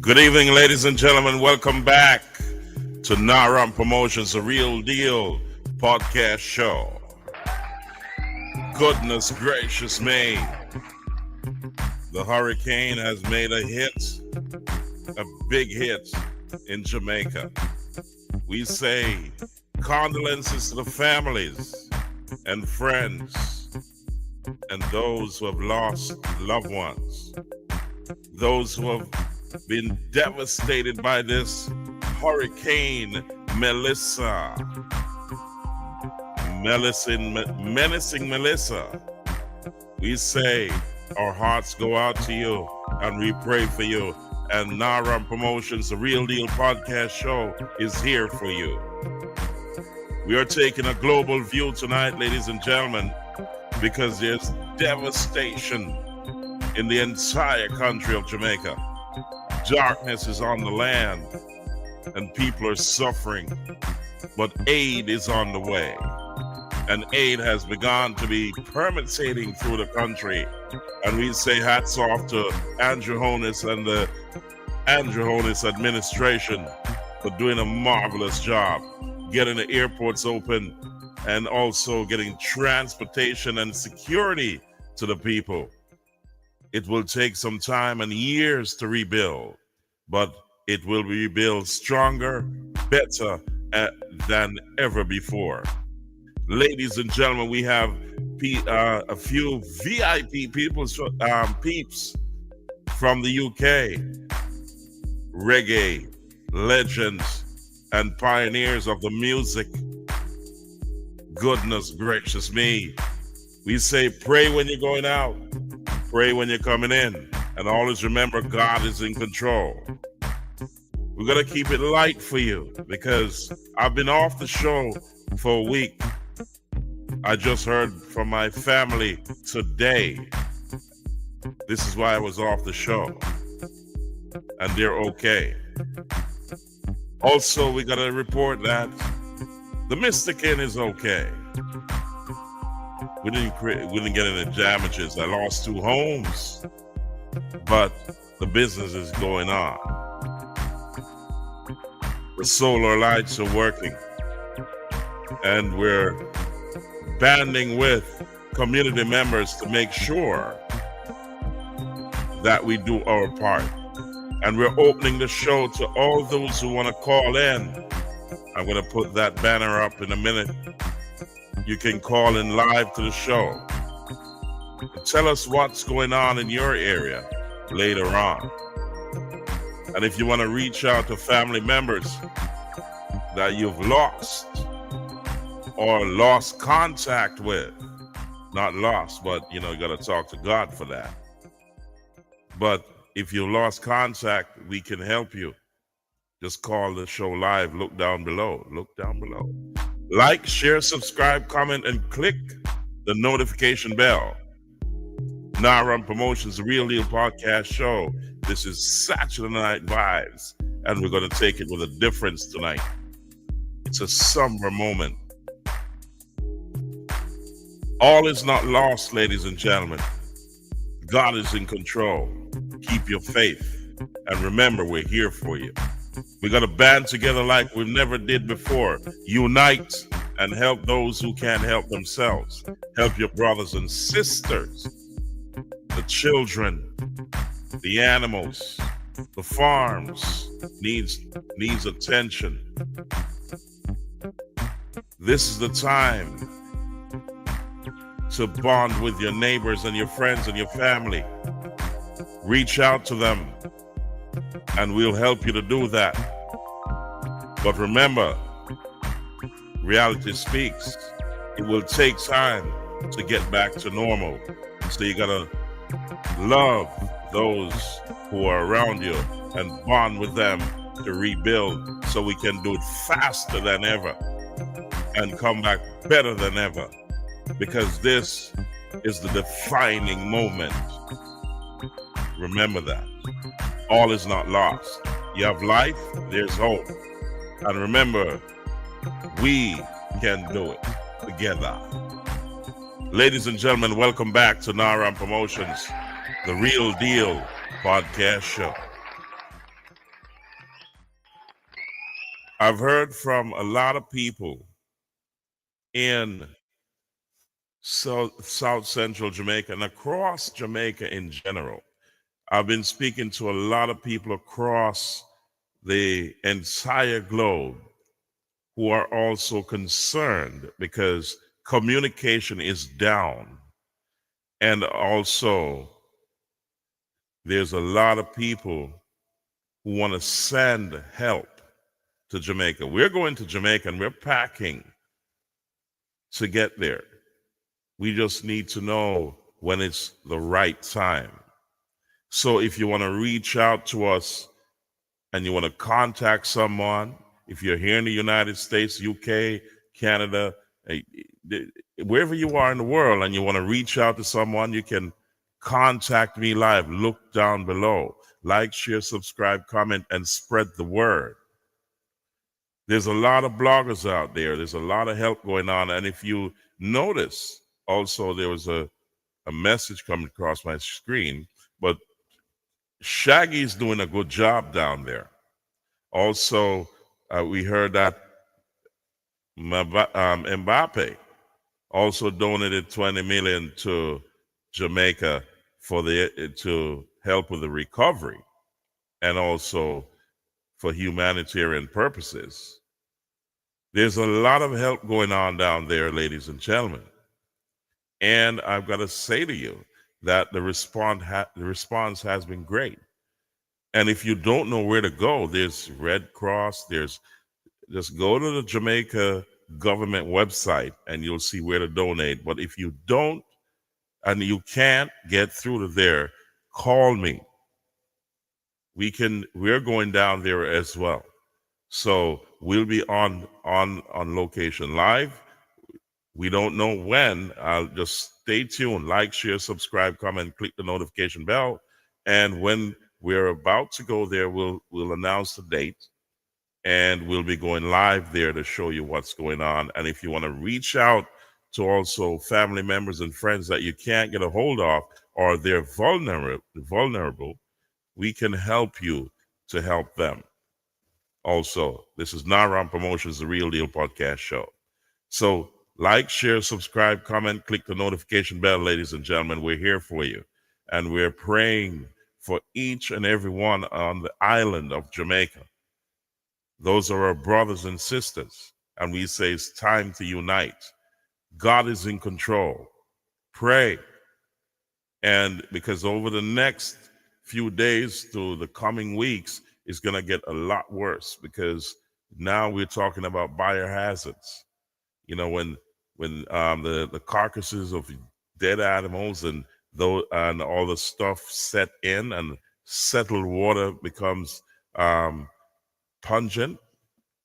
Good evening, ladies and gentlemen. Welcome back to Naram Promotions, the Real Deal podcast show. Goodness gracious me. The hurricane has made a big hit in Jamaica. We say condolences to the families and friends and those who have lost loved ones, those who have been devastated by this Hurricane Melissa. Menacing Melissa. We say our hearts go out to you and we pray for you. And Naram Promotions, the Real Deal podcast show, is here for you. We are taking a global view tonight, ladies and gentlemen, because there's devastation in the entire country of Jamaica. Darkness is on the land and people are suffering, but aid is on the way. And aid has begun to be permeating through the country. And we say hats off to Andrew Honus and the Andrew Honus administration for doing a marvelous job, getting the airports open and also getting transportation and security to the people. It will take some time and years to rebuild, but it will be rebuilt stronger, better than ever before. Ladies and gentlemen, we have a few VIP peeps from the UK, reggae legends and pioneers of the music. Goodness gracious me. We say pray when you're going out, pray when you're coming in, and always remember God is in control. We're going to keep it light for you because I've been off the show for a week. I just heard from my family today. This is why I was off the show. And they're okay. Also, we got to report that the Mystican is okay. We didn't get any damages. I lost 2 homes, but the business is going on. The solar lights are working, and we're banding with community members to make sure that we do our part. And we're opening the show to all those who want to call in. I'm going to put that banner up in a minute. You can call in live to the show and tell us what's going on in your area later on. And if you want to reach out to family members that you've lost or lost contact with, not lost, but you got to talk to God for that. But if you lost contact, we can help you. Just call the show live. Look down below. Like, share, subscribe, comment, and click the notification bell. Naram Promotions, the Real Deal podcast show. This is Saturday Night Vibes, and we're going to take it with a difference tonight. It's a somber moment. All is not lost, ladies and gentlemen. God is in control. Keep your faith. And remember, we're here for you. We got to band together like we've never did before. Unite and help those who can't help themselves. Help your brothers and sisters, the children, the animals, the farms needs attention. This is the time to bond with your neighbors and your friends and your family. Reach out to them and we'll help you to do that. But remember, reality speaks. It will take time to get back to normal. So you gotta love those who are around you and bond with them to rebuild so we can do it faster than ever and come back better than ever, because this is the defining moment. Remember that. All is not lost. You have life, there's hope. And remember, we can do it together. Ladies and gentlemen, welcome back to Naram Promotions, the Real Deal podcast show. I've heard from a lot of people in South Central Jamaica and across Jamaica in general. I've been speaking to a lot of people across the entire globe who are also concerned because communication is down. And also, there's a lot of people who want to send help to Jamaica. We're going to Jamaica and we're packing to get there. We just need to know when it's the right time. So if you want to reach out to us and you want to contact someone, if you're here in the United States, UK, Canada, wherever you are in the world and you want to reach out to someone, you can contact me live. Look down below. Like, share, subscribe, comment, and spread the word. There's a lot of bloggers out there. There's a lot of help going on. And if you notice, also there was a message coming across my screen, but Shaggy's doing a good job down there. Also, we heard that Mbappe also donated 20 million to Jamaica to help with the recovery and also for humanitarian purposes. There's a lot of help going on down there, ladies and gentlemen. And I've got to say to you that the response has been great. And if you don't know where to go, there's Red Cross, just go to the Jamaica government website and you'll see where to donate. But if you don't and you can't get through to there, call me. We're going down there as well. So we'll be on location live. We don't know when. I'll just stay tuned. Like, share, subscribe, comment, click the notification bell. And when we're about to go there, we'll announce the date. And we'll be going live there to show you what's going on. And if you want to reach out to also family members and friends that you can't get a hold of or they're vulnerable, we can help you to help them. Also, this is Naram Promotions, the Real Deal Podcast Show. So like, share, subscribe, comment, click the notification bell, ladies and gentlemen. We're here for you. And we're praying for each and every one on the island of Jamaica. Those are our brothers and sisters. And we say it's time to unite. God is in control. Pray. And because over the next few days to the coming weeks, it's going to get a lot worse because now we're talking about biohazards. You know, when the carcasses of dead animals and all the stuff set in and settled water becomes pungent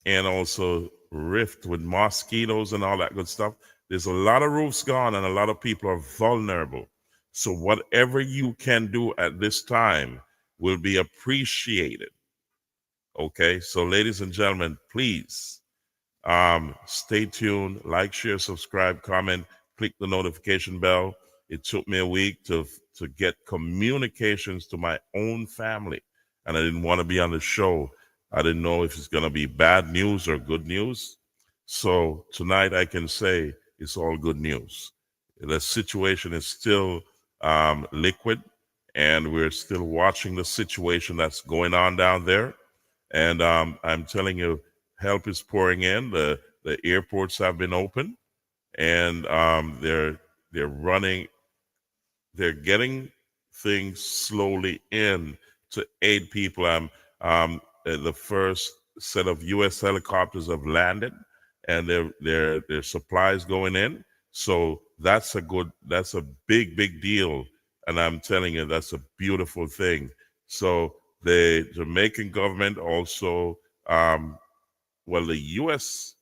and also rift with mosquitoes and all that good stuff. There's a lot of roofs gone and a lot of people are vulnerable. So whatever you can do at this time will be appreciated. Okay, so ladies and gentlemen, please stay tuned, like, share, subscribe, comment, click the notification bell. It took me a week to get communications to my own family, and I didn't want to be on the show. I didn't know if it's going to be bad news or good news. So tonight I can say it's all good news. The situation is still liquid, and we're still watching the situation that's going on down there. And I'm telling you, help is pouring in. The airports have been open, and they're running. They're getting things slowly in to aid people. The first set of U.S. helicopters have landed, and their supplies going in. So that's a big deal. And I'm telling you, that's a beautiful thing. So the Jamaican government also, the U.S.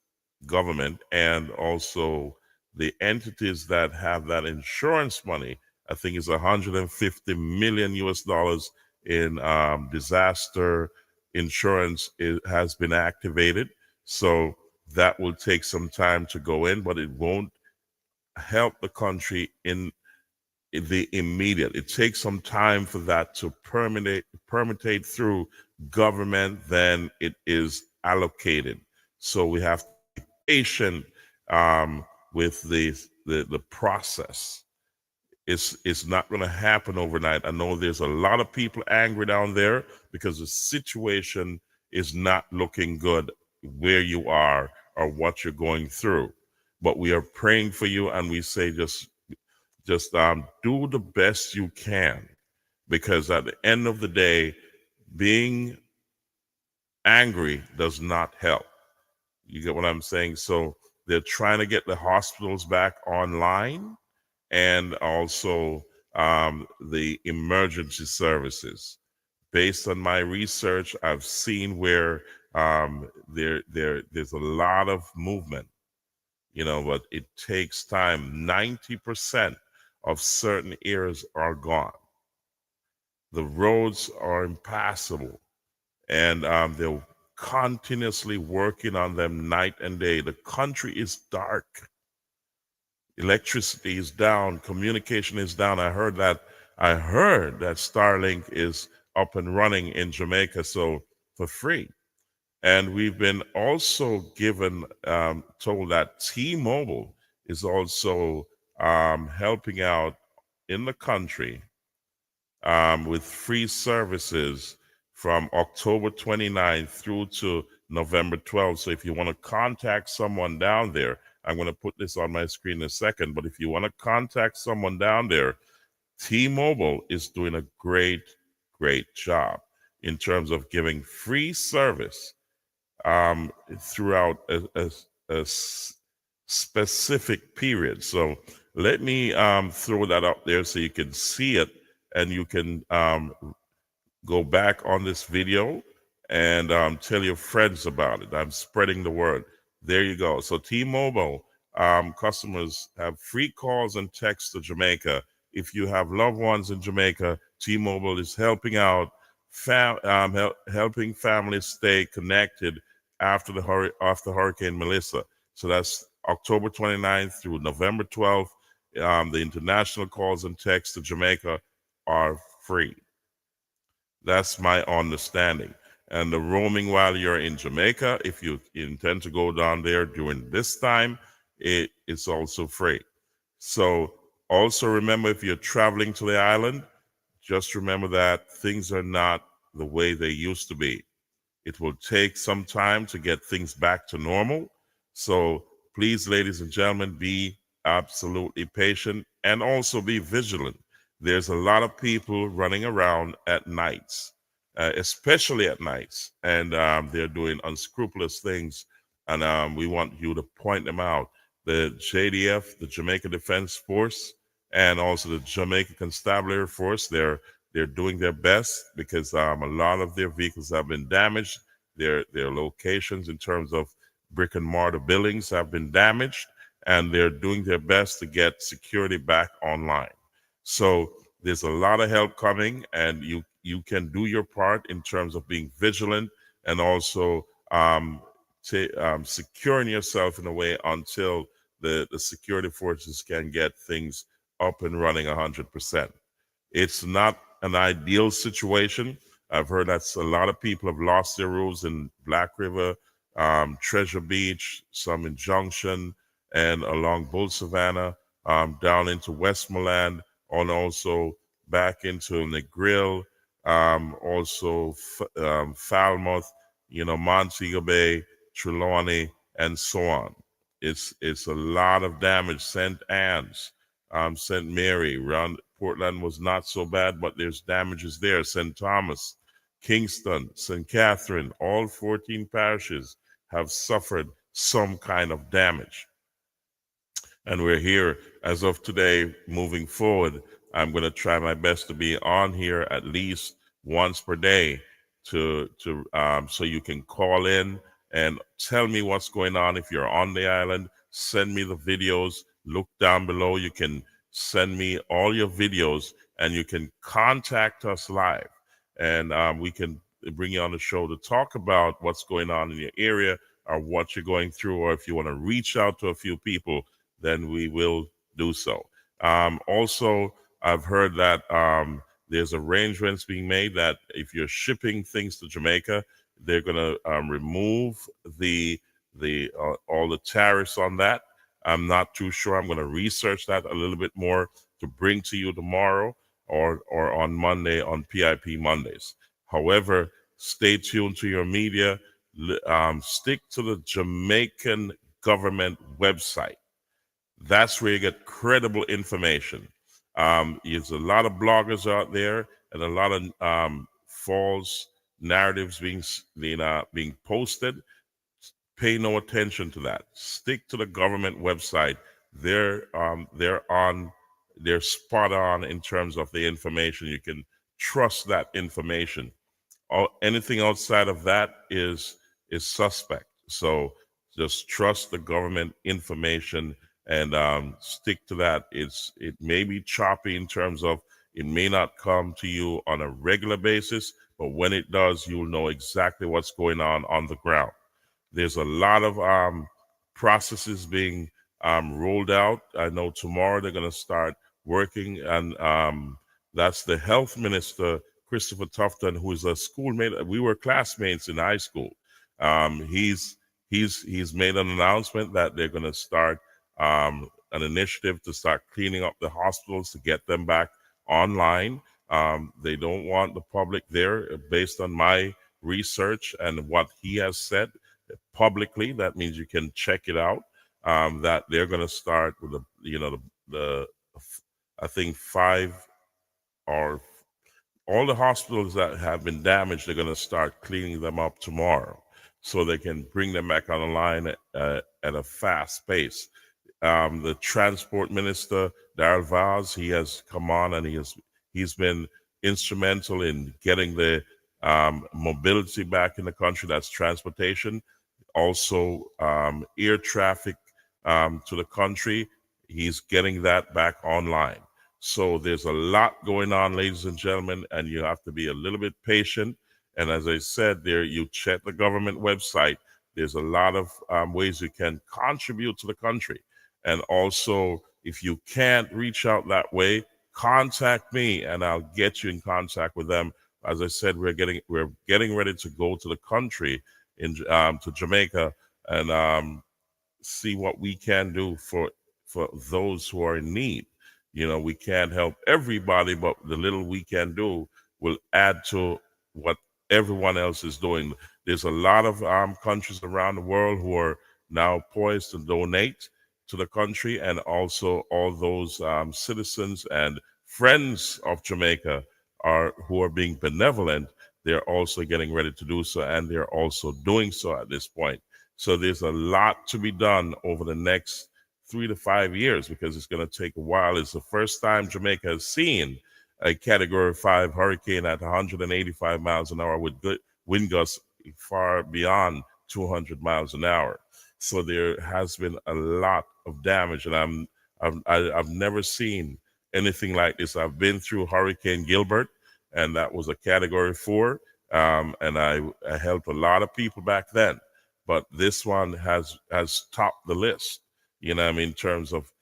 government and also the entities that have that insurance money, I think is 150 million US dollars in disaster insurance has been activated. So that will take some time to go in, but it won't help the country in the immediate. It takes some time for that to permeate through government, then it is allocated. So we have to be patient with the process. It's not going to happen overnight. I know there's a lot of people angry down there because the situation is not looking good where you are or what you're going through. But we are praying for you, and we say just do the best you can, because at the end of the day, being angry does not help. You get what I'm saying? So they're trying to get the hospitals back online, and also the emergency services. Based on my research, I've seen where there's a lot of movement, but it takes time. 90% of certain areas are gone. The roads are impassable, and they're continuously working on them night and day. The country is dark. Electricity is down, communication is down. I heard that Starlink is up and running in Jamaica, so for free. And we've been also told that T-Mobile is also helping out in the country with free services from October 29th through to November 12th. So if you want to contact someone down there, I'm going to put this on my screen in a second, but if you want to contact someone down there, T-Mobile is doing a great, great job in terms of giving free service throughout a specific period. So let me throw that up there so you can see it, and you can go back on this video and tell your friends about it. I'm spreading the word. There you go. So T-Mobile customers have free calls and texts to Jamaica. If you have loved ones in Jamaica, T-Mobile is helping out, helping families stay connected after Hurricane Melissa. So that's October 29th through November 12th. The international calls and texts to Jamaica are free. That's my understanding. And the roaming while you're in Jamaica, if you intend to go down there during this time, it's also free. So also remember, if you're traveling to the island, just remember that things are not the way they used to be. It will take some time to get things back to normal. So please, ladies and gentlemen, be absolutely patient and also be vigilant. There's a lot of people running around at nights, especially at nights, and they're doing unscrupulous things. And we want you to point them out. The JDF, the Jamaica Defense Force, and also the Jamaica Constabulary Force, they're doing their best, because a lot of their vehicles have been damaged. Their locations in terms of brick and mortar buildings have been damaged, and they're doing their best to get security back online. So there's a lot of help coming, and you can do your part in terms of being vigilant, and also securing yourself in a way until the security forces can get things up and running 100%. It's not an ideal situation. I've heard that a lot of people have lost their roofs in Black River, Treasure Beach, some in Junction, and along Bull Savannah, down into Westmoreland, and also back into Negril, also Falmouth, Montego Bay, Trelawney, and so on. It's a lot of damage. St. Anne's, St. Mary, around Portland was not so bad, but there's damages there. St. Thomas, Kingston, St. Catherine, all 14 parishes have suffered some kind of damage. And we're here as of today. Moving forward, I'm going to try my best to be on here at least once per day so you can call in and tell me what's going on. If you're on the island, send me the videos. Look down below. You can send me all your videos, and you can contact us live, and we can bring you on the show to talk about what's going on in your area, or what you're going through, or if you want to reach out to a few people, then we will do so. Also, I've heard that there's arrangements being made that if you're shipping things to Jamaica, they're going to remove the the all the tariffs on that. I'm not too sure. I'm going to research that a little bit more to bring to you tomorrow or on Monday on PIP Mondays. However, stay tuned to your media. Stick to the Jamaican government website. That's where you get credible information. There's a lot of bloggers out there and a lot of false narratives being posted. Pay no attention to that. Stick to the government website. They're spot on in terms of the information. You can trust that information. Anything outside of that is suspect. So just trust the government information and stick to that. It may be choppy in terms of it may not come to you on a regular basis, but when it does, you'll know exactly what's going on the ground. There's a lot of processes being rolled out. I know tomorrow they're going to start working, and that's the health minister, Christopher Tufton, who is a schoolmate. We were classmates in high school. He's made an announcement that they're going to start an initiative to start cleaning up the hospitals to get them back online. They don't want the public there, based on my research and what he has said publicly. That means you can check it out. That they're going to start with the I think five or all the hospitals that have been damaged. They're going to start cleaning them up tomorrow, so they can bring them back on the line at a fast pace. The transport minister Darrell Vaz, he has come on and he's been instrumental in getting the mobility back in the country. That's transportation, also air traffic to the country. He's getting that back online. So there's a lot going on, ladies and gentlemen, and you have to be a little bit patient. And as I said, there, you check the government website. There's a lot of ways you can contribute to the country. And also, if you can't reach out that way, contact me and I'll get you in contact with them. As I said, we're getting ready to go to the country to Jamaica and see what we can do for those who are in need. We can't help everybody, but the little we can do will add to what everyone else is doing. There's a lot of countries around the world who are now poised to donate to the country, and also all those citizens and friends of Jamaica who are being benevolent. They're also getting ready to do so, and they're also doing so at this point. So there's a lot to be done over the next 3 to 5 years, because it's going to take a while. It's the first time Jamaica has seen a Category 5 hurricane at 185 miles an hour with wind gusts far beyond 200 miles an hour. So there has been a lot of damage, and I've never seen anything like this. I've been through Hurricane Gilbert, and that was a Category 4, and I helped a lot of people back then. But this one has topped the list, in terms of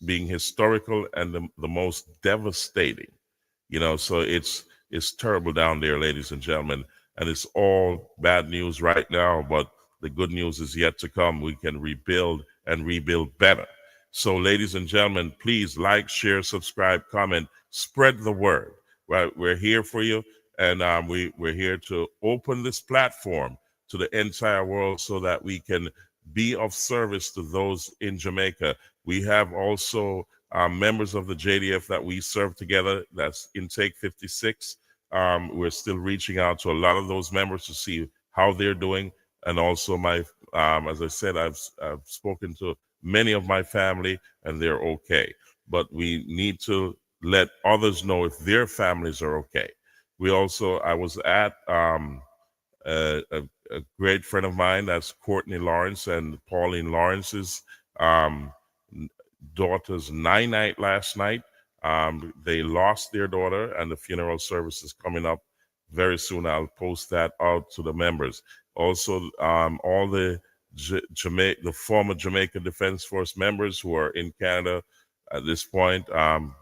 being historical and the most devastating. So it's terrible down there, ladies and gentlemen, and it's all bad news right now, but the good news is yet to come. We can rebuild and rebuild better. So, ladies and gentlemen, please like, share, subscribe, comment, spread the word. Right? We're here for you, and we're here to open this platform to the entire world so that we can be of service to those in Jamaica. We have also members of the JDF that we serve together. That's Intake 56. We're still reaching out to a lot of those members to see how they're doing. And also as I said, I've spoken to many of my family and they're okay. But we need to let others know if their families are okay. I was at a great friend of mine, that's Courtney Lawrence and Pauline Lawrence's daughter's night last night. They lost their daughter, and the funeral service is coming up very soon. I'll post that out to the members. Also, all the former Jamaica Defense Force members who are in Canada at this point,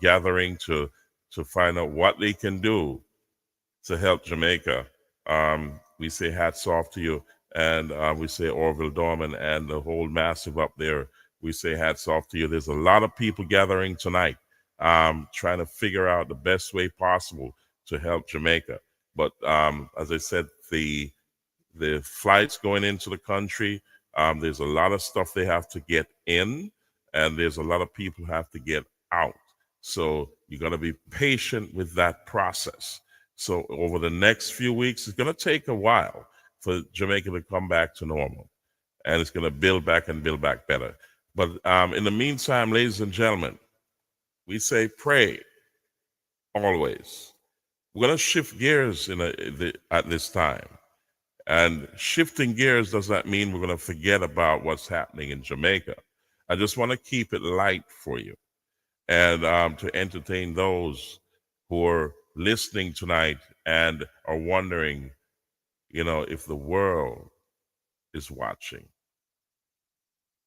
gathering to find out what they can do to help Jamaica. We say hats off to you. And we say Orville Dorman and the whole massive up there. We say hats off to you. There's a lot of people gathering tonight, trying to figure out the best way possible to help Jamaica. But as I said, the flights going into the country, there's a lot of stuff they have to get in, and there's a lot of people who have to get out. So you got to be patient with that process. So over the next few weeks, it's going to take a while for Jamaica to come back to normal, and it's going to build back and build back better. But in the meantime, ladies and gentlemen, we say pray always. We're going to shift gears at this time. And shifting gears does not mean we're going to forget about what's happening in Jamaica. I just want to keep it light for you and to entertain those who are listening tonight and are wondering, if the world is watching,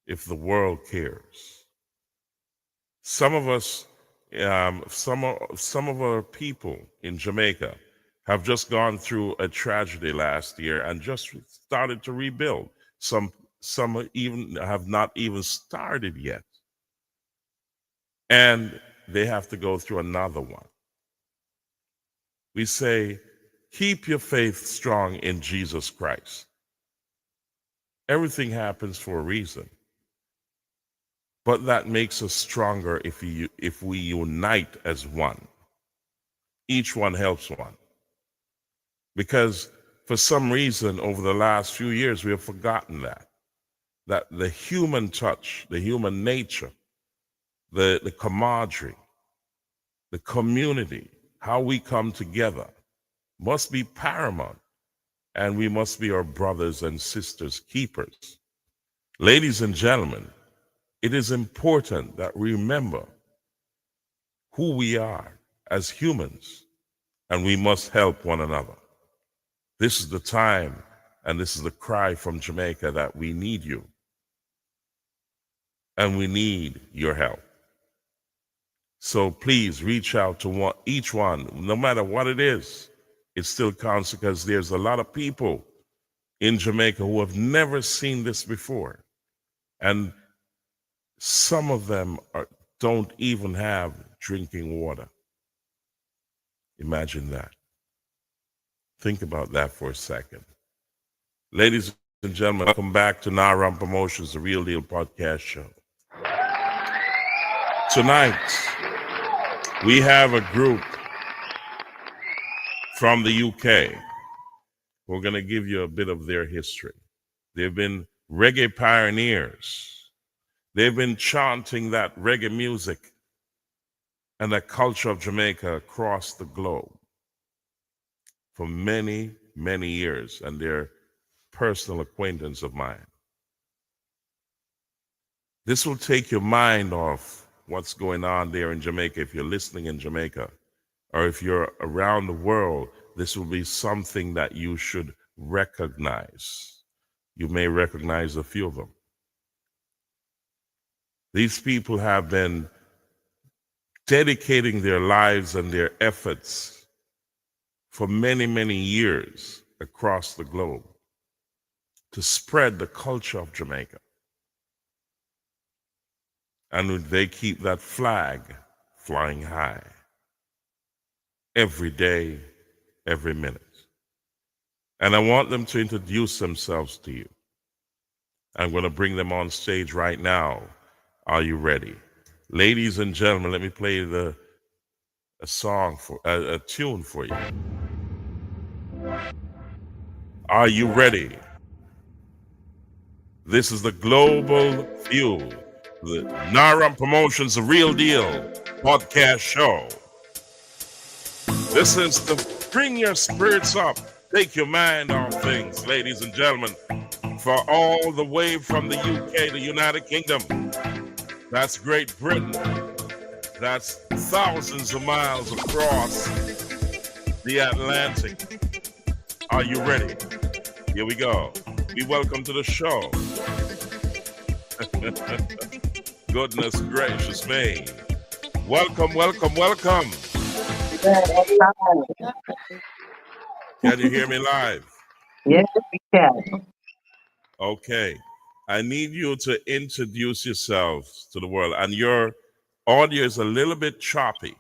if the world cares. Some of us, some of our people in Jamaica have just gone through a tragedy last year and just started to rebuild. Some even have not even started yet. And they have to go through another one. We say, keep your faith strong in Jesus Christ. Everything happens for a reason. But that makes us stronger if we unite as one. Each one helps one. Because for some reason, over the last few years, we have forgotten that the human touch, the human nature, the camaraderie, the community, how we come together must be paramount, and we must be our brothers and sisters keepers. Ladies and gentlemen, it is important that we remember who we are as humans, and we must help one another. This is the time, and this is the cry from Jamaica that we need you, and we need your help. So please reach out to each one, no matter what it is. It still counts, because there's a lot of people in Jamaica who have never seen this before. And some of them don't even have drinking water. Imagine that. Think about that for a second. Ladies and gentlemen, welcome back to Naram Promotions, the Real Deal podcast show. Tonight, we have a group from the UK. We're going to give you a bit of their history. They've been reggae pioneers. They've been chanting that reggae music and the culture of Jamaica across the globe for many, many years, and they're personal acquaintance of mine. This will take your mind off what's going on there in Jamaica. If you're listening in Jamaica, or if you're around the world, this will be something that you should recognize. You may recognize a few of them. These people have been dedicating their lives and their efforts for many, many years across the globe to spread the culture of Jamaica. And they keep that flag flying high every day, every minute. And I want them to introduce themselves to you. I'm going to bring them on stage right now. Are you ready? Ladies and gentlemen, let me play a tune for you. Are you ready? This is the Global Fuel, the Naram Promotions, the Real Deal podcast show. This is to bring your spirits up, take your mind off things, ladies and gentlemen, for all the way from the UK, the United Kingdom. That's Great Britain. That's thousands of miles across the Atlantic. Are you ready? Here we go. Be welcome to the show. Goodness gracious me. Welcome, welcome, welcome. Can you hear me live? Yes, we can. Okay. I need you to introduce yourselves to the world. And your audio is a little bit choppy.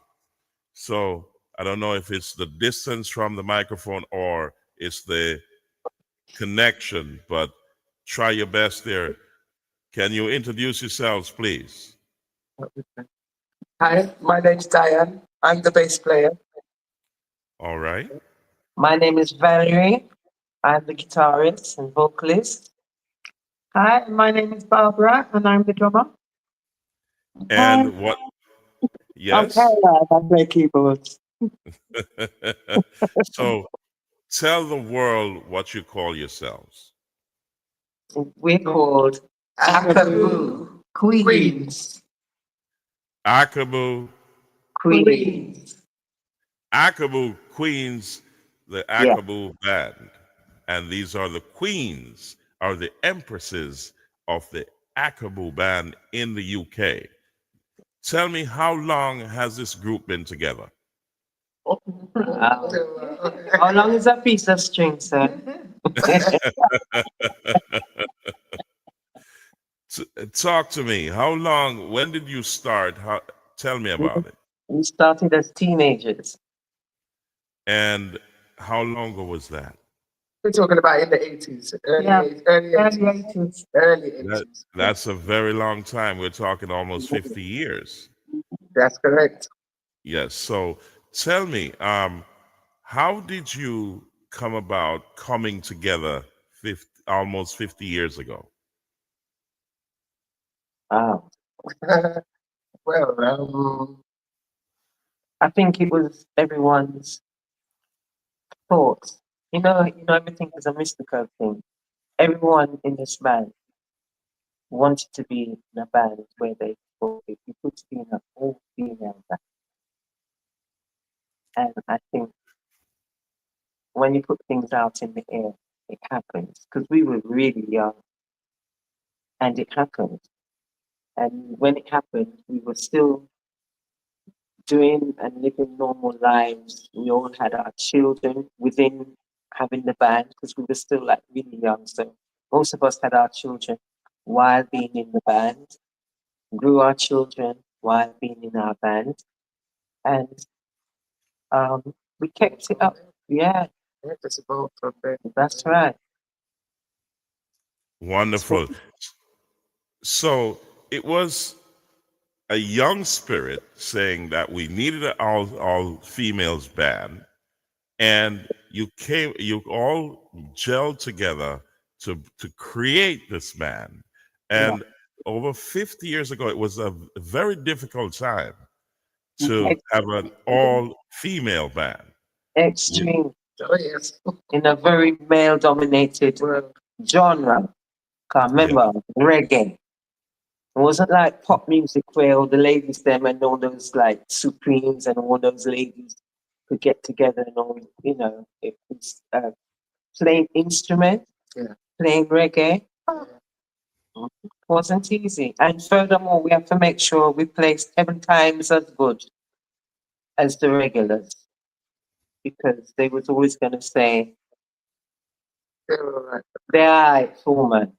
So I don't know if it's the distance from the microphone or it's the connection, but try your best there. Can you introduce yourselves, please? Hi, my name's Diane. I'm the bass player. All right. My name is Valerie. I'm the guitarist and vocalist. Hi, my name is Barbara and I'm the drummer. Hi, And what? I'm Yes? Caroline. I play keyboards. So tell the world what you call yourselves. We're called Akaboo Queens. Akabu, Queens. Akabu Queens, the Yeah. Akabu Band. And these are the queens, are the empresses of the Akabu Band in the UK. Tell me, how long has this group been together? How long is a piece of string, sir? Talk to me. How long? When did you start? Tell me about it. We started as teenagers. And how long ago was that? We're talking about in the 80s, early Yeah. 80s, early Early 80s. 80s. Early That, 80s. that's a very long time. We're talking almost 50 years. That's correct. Yes. So tell me, how did you come about coming together almost 50 years ago? Wow. Well, I think it was everyone's thoughts. Everything is a mystical thing. Everyone in this band wanted to be in a band where they thought if you could be in an all female band. And I think when you put things out in the air, it happens. Because we were really young and it happened. And when it happened, we were still doing and living normal lives. We all had our children within having the band because we were still like really young. So most of us had our children while being in the band, grew our children while being in our band. And we kept it up. Yeah, that's about from there. that's right. Wonderful. So it was a young spirit saying that we needed an all females band, and you all gelled together to create this band. And over 50 years ago, it was a very difficult time to have an all female band. Extreme Oh, yes. in a very male dominated Well, genre. Can't Yeah. remember reggae. It wasn't like pop music where all the ladies them and all those like Supremes and all those ladies could get together and all, it was playing instrument, Yeah. playing reggae. Wasn't easy. And furthermore, we have to make sure we play 7 times as good as the regulars because they was always going to say, they're all right. they're all right, Foreman.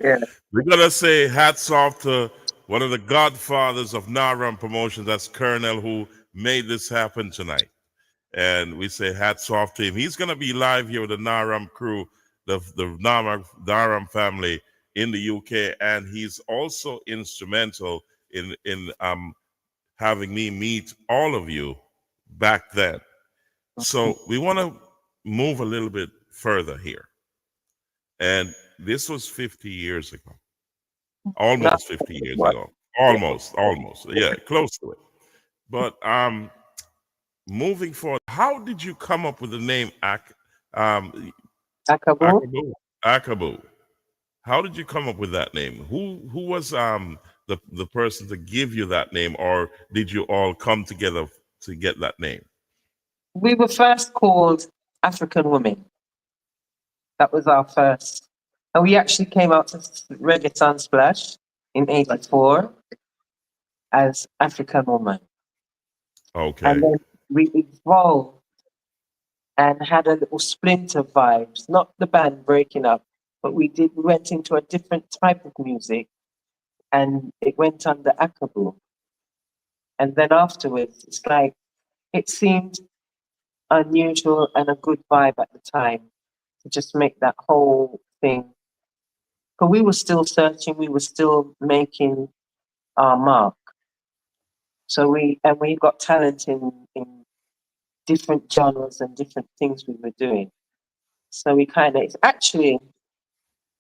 Yeah. We're gonna say hats off to one of the godfathers of Naram Promotions, that's Colonel, who made this happen tonight. And we say hats off to him. He's gonna be live here with the Naram crew, the Naram family in the UK, and he's also instrumental in having me meet all of you back then. So we want to move a little bit further here. And this was 50 years ago. Almost 50 years ago. Almost. Yeah, close to it. But moving forward, how did you come up with the name Akabu? Akabu? Akabu. How did you come up with that name? Who was the person to give you that name, or did you all come together to get that name? We were first called African Women. That was our first. And we actually came out to Reggae Sunsplash in 84 as African Woman. Okay. And then we evolved and had a little splinter vibes, not the band breaking up, but we went into a different type of music, and it went under Akabu. And then afterwards, it's like, it seemed unusual and a good vibe at the time to just make that whole thing. But we were still searching, we were still making our mark. So we got talent in different genres and different things we were doing. So we kind of, it's actually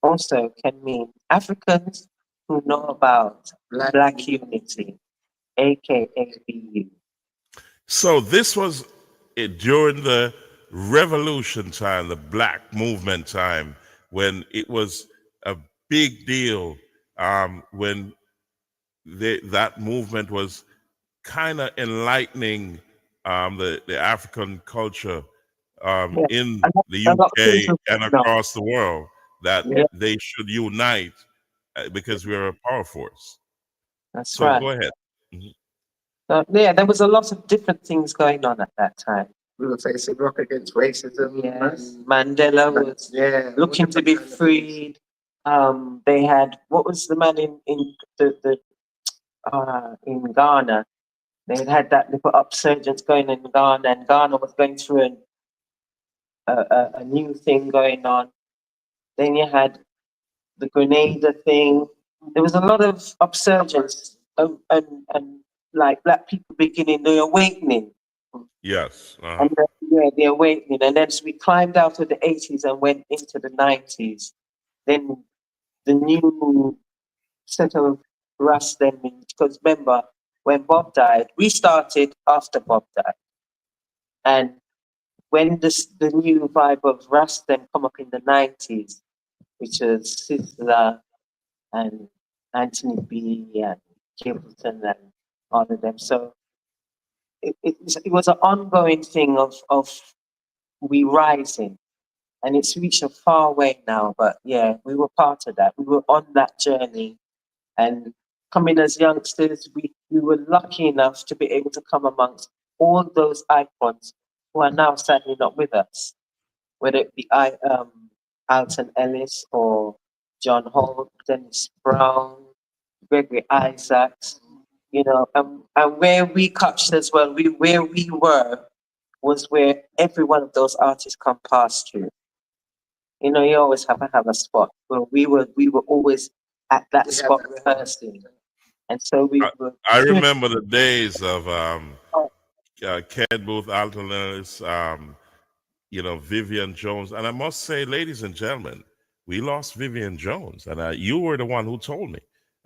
also can mean Africans who know about Black unity, aka BU. So this was during the revolution time, the black movement time, when it was a big deal, when that movement was kind of enlightening the African culture Yeah. in the A lot of things UK were and going on. across the world, that Yeah, they should unite because we're a power force. that's So right. go ahead. Mhm. Yeah, there was a lot of different things going on at that time. We were facing rock against racism. Yes, And, Mandela was yeah, looking to be freed. They had, what was the man in in Ghana? They had that little upsurgence going in Ghana, and Ghana was going through a new thing going on. Then you had the Grenada thing. There was a lot of upsurgence and like black people beginning the awakening. Yes. And then, yeah, the awakening. And then as we climbed out of the 80s and went into the 90s, then the new set of Rasta, because remember, when Bob died, we started after Bob died. And when the new vibe of Rasta come up in the 90s, which was Sizzla and Anthony B and Gilberton and all of them. So it was an ongoing thing of we rising. And it's reached a far way now, but yeah, we were part of that. We were on that journey, and coming as youngsters, we were lucky enough to be able to come amongst all those icons who are now sadly not with us, whether it be Alton Ellis or John Holt, Dennis Brown, Gregory Isaacs, you know, and where we touched as well, where we were was where every one of those artists come past you. You know, you always have a spot. Well, we were always at that spot rehearsing, and so we were. I remember the days of Oh, Ken Booth, Alton Ellis, Vivian Jones. And I must say, ladies and gentlemen, we lost Vivian Jones. And you were the one who told me.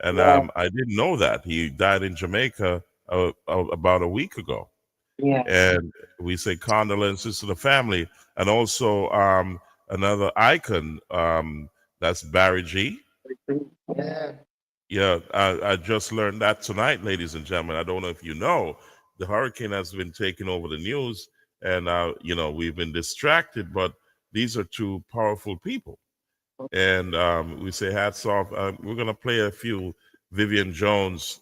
And yeah, I didn't know that. He died in Jamaica about a week ago. yes, And we say condolences to the family. And also another icon, that's Barry G. yeah. Yeah, I just learned that tonight, ladies and gentlemen. I don't know if you know, the hurricane has been taking over the news, and we've been distracted. But these are two powerful people, and we say hats off. We're gonna play a few Vivian Jones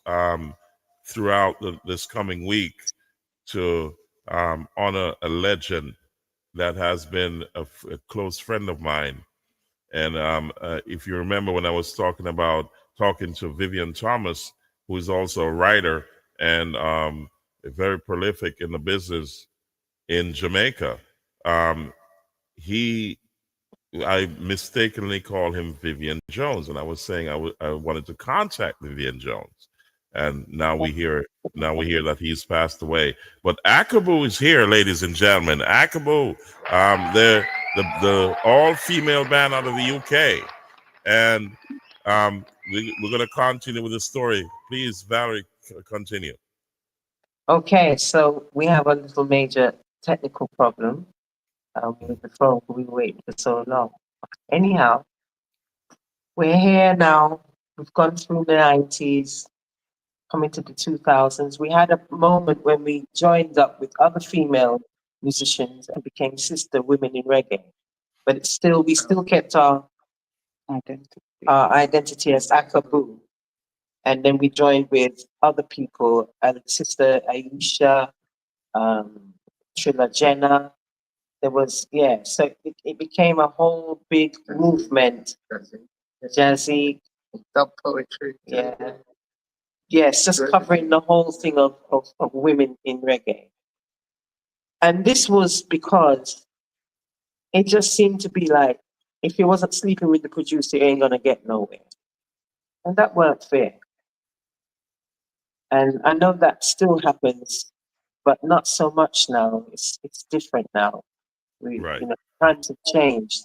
throughout this coming week to honor a legend that has been a close friend of mine. And if you remember when I was talking to Vivian Thomas, who is also a writer and very prolific in the business in Jamaica, um, he I mistakenly called him Vivian Jones, and I was saying I wanted to contact Vivian Jones, and now we hear that he's passed away. But Akabu is here, ladies and gentlemen. Akabu, they're the all-female band out of the UK, and we're going to continue with the story. Please, Valerie, continue. okay. So we have a little major technical problem with the phone. We waited for so long. Anyhow, we're here now. We've gone through the 90s, coming to the 2000s. We had a moment when we joined up with other female musicians and became sister women in reggae. But we still kept our identity as Akabu. And then we joined with other people, Sister Aisha, Trilla Jenna, there was, yeah, so it became a whole big movement. Jazzy, Dub poetry. yeah. Yes, just covering the whole thing of women in reggae. And this was because it just seemed to be like, if you wasn't sleeping with the producer, you ain't gonna get nowhere. And that weren't fair. And I know that still happens, but not so much now. It's different now. Right. Times have changed.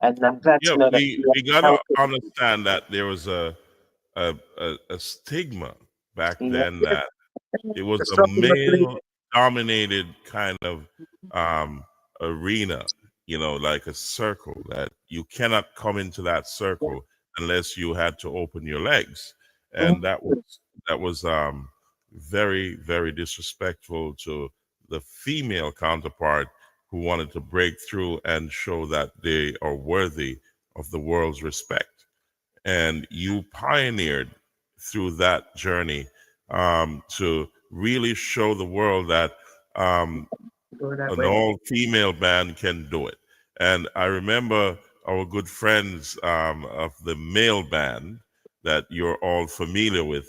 And I'm glad Yeah, to know that we gotta understand that there was a stigma back yeah, then that it was The a struggle with the male dominated kind of arena, like a circle that you cannot come into that circle unless you had to open your legs. And that was very, very disrespectful to the female counterpart who wanted to break through and show that they are worthy of the world's respect. And you pioneered through that journey to really show the world that go that an way. all-female band can do it. And I remember our good friends of the male band that you're all familiar with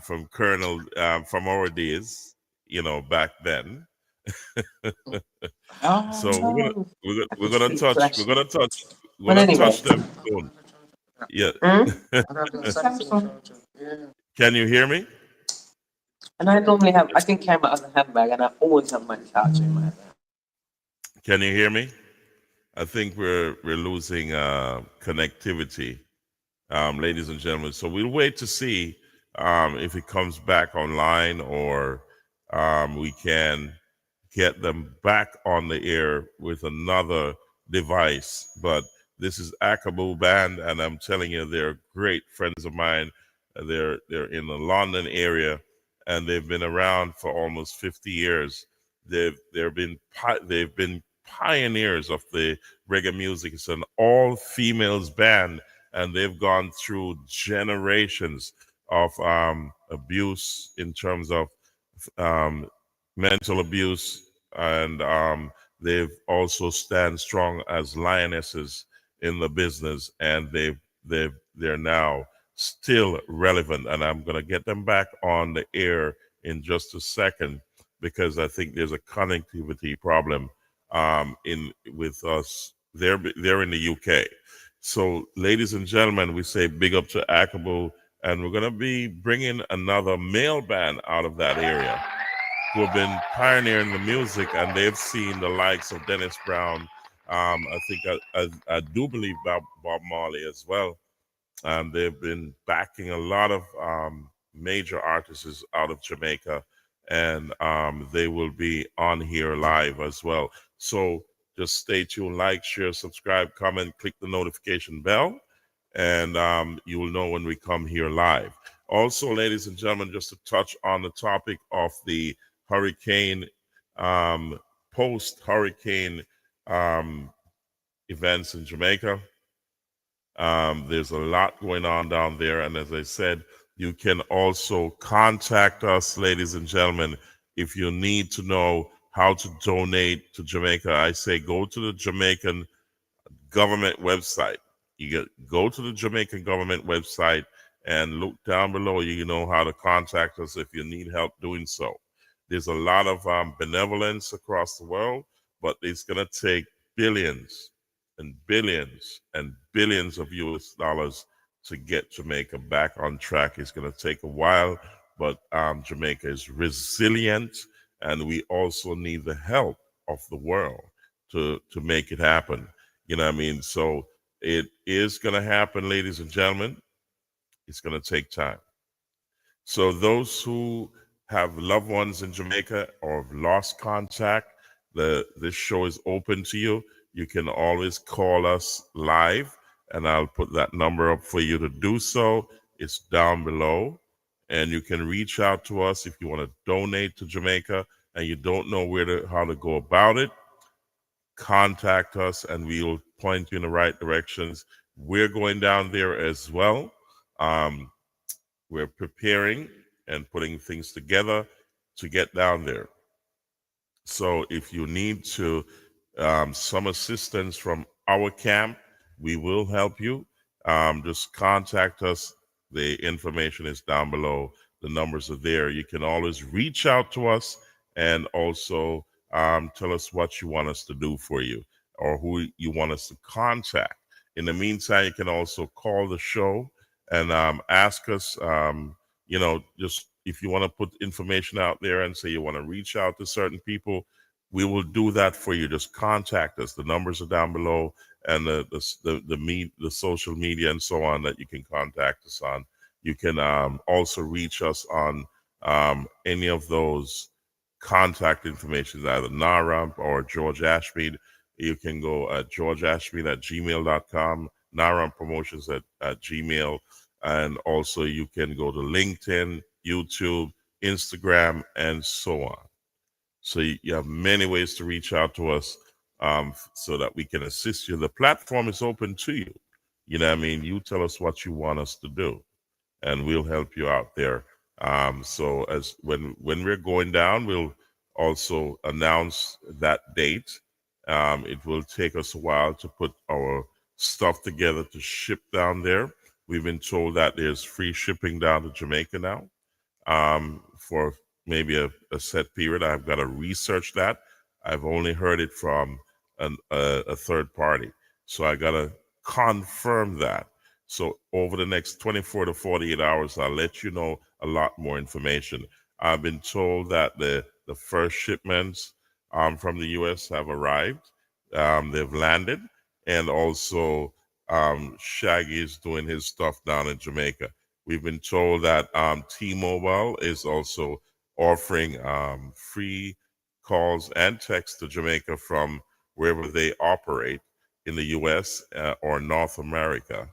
from Colonel from our days, back then. So we're gonna Oh, we're gonna I we're could gonna see touch we're flashing. gonna touch we're But gonna anyway, touch them soon. Yeah. hmm? I got the Samsung charger. Yeah. Can you hear me? And I can carry my other handbag, and I always have my charger in my hand. Can you hear me? I think we're losing connectivity, ladies and gentlemen. So we'll wait to see if it comes back online or we can get them back on the air with another device. But this is Akabo Band, and I'm telling you, they're great friends of mine. They're in the London area, and they've been around for almost 50 years. They've been pioneers of the reggae music. It's an all females band, and they've gone through generations of abuse in terms of um, mental abuse, and they've also stand strong as lionesses in the business, and they're now still relevant. And I'm gonna get them back on the air in just a second because I think there's a connectivity problem in with us. They're in the UK. So, ladies and gentlemen, we say big up to Akabo, and we're gonna be bringing another male band out of that area who have been pioneering the music, and they've seen the likes of Dennis Brown. I think I do believe Bob Marley as well. They've been backing a lot of major artists out of Jamaica, and they will be on here live as well. So just stay tuned, like, share, subscribe, comment, click the notification bell, and you will know when we come here live. Also, ladies and gentlemen, just to touch on the topic of the hurricane, post hurricane events in Jamaica. There's a lot going on down there. And as I said, you can also contact us, ladies and gentlemen, if you need to know how to donate to Jamaica. I say go to the Jamaican government website. Go to the Jamaican government website and look down below. You know how to contact us if you need help doing so. There's a lot of benevolence across the world, but it's going to take billions and billions and billions of US dollars to get Jamaica back on track. It's going to take a while, but Jamaica is resilient, and we also need the help of the world to make it happen. You know what I mean? So it is going to happen, ladies and gentlemen. It's going to take time. So those who have loved ones in Jamaica or have lost contact, this show is open to you. You can always call us live, and I'll put that number up for you to do so. It's down below, and you can reach out to us if you want to donate to Jamaica and you don't know how to go about it. Contact us, and we'll point you in the right directions. We're going down there as well. Um, we're preparing and putting things together to get down there. So if you need to some assistance from our camp, we will help you. Just contact us. The information is down below. The numbers are there. You can always reach out to us and also tell us what you want us to do for you or who you want us to contact. In the meantime, you can also call the show and ask us, just if you want to put information out there and say you want to reach out to certain people, we will do that for you. Just contact us. The numbers are down below, and the social media and so on that you can contact us on. You can also reach us on any of those contact information, either Naramp or George Ashmead. You can go at georgeashmead@gmail.com, Naramp Promotions at Gmail, and also you can go to LinkedIn, YouTube, Instagram, and so on. So you have many ways to reach out to us so that we can assist you. The platform is open to you. You know what I mean? You tell us what you want us to do, and we'll help you out there. So as when we're going down, we'll also announce that date. It will take us a while to put our stuff together to ship down there. We've been told that there's free shipping down to Jamaica now for maybe a set period. I've got to research that. I've only heard it from a third party. So I got to confirm that. So over the next 24 to 48 hours, I'll let you know a lot more information. I've been told that the first shipments from the U.S. have arrived. They've landed. And also Shaggy is doing his stuff down in Jamaica. We've been told that T-Mobile is also offering free calls and texts to Jamaica from wherever they operate in the U.S. Or North America.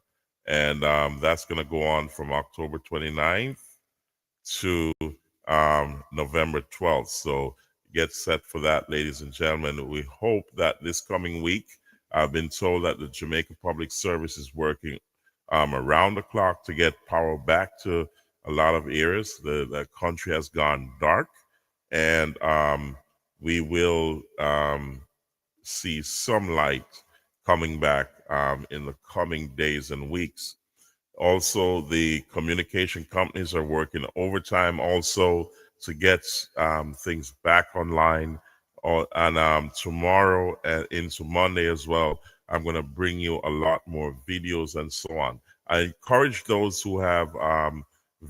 And that's going to go on from October 29th to November 12th. So get set for that, ladies and gentlemen. We hope that this coming week, I've been told that the Jamaica Public Service is working around the clock to get power back to a lot of areas. The country has gone dark, and we will see some light coming back in the coming days and weeks. Also, the communication companies are working overtime also to get things back online. And tomorrow and into Monday as well, I'm going to bring you a lot more videos and so on. I encourage those who have